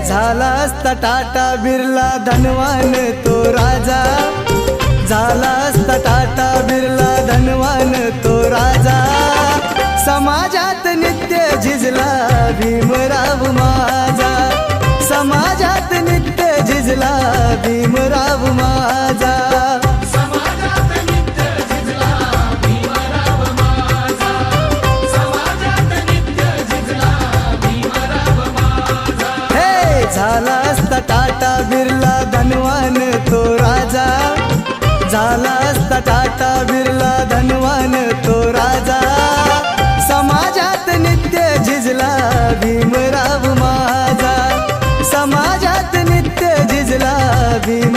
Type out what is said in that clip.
झाला असता टाटा बिर्ला धनवान तो राजा, झाला असता टाटा बिर्ला धनवान तो राजा, समाजात नित्य झिजला भीमराव माझा, समाजात नित्य झिजला भीमराव माझा, समाजात नित्य झिजला भीमराव माझा, समाजात नित्य झिजला भीमराव माझा. हे झाला असता टाटा बिर्ला धनवान तो राजा, झाला असता टाटा बिर्ला धनवान तो राजा, समाजात नित्य झिजला भीमराव माझा, समाजात नित्य झिजला भीम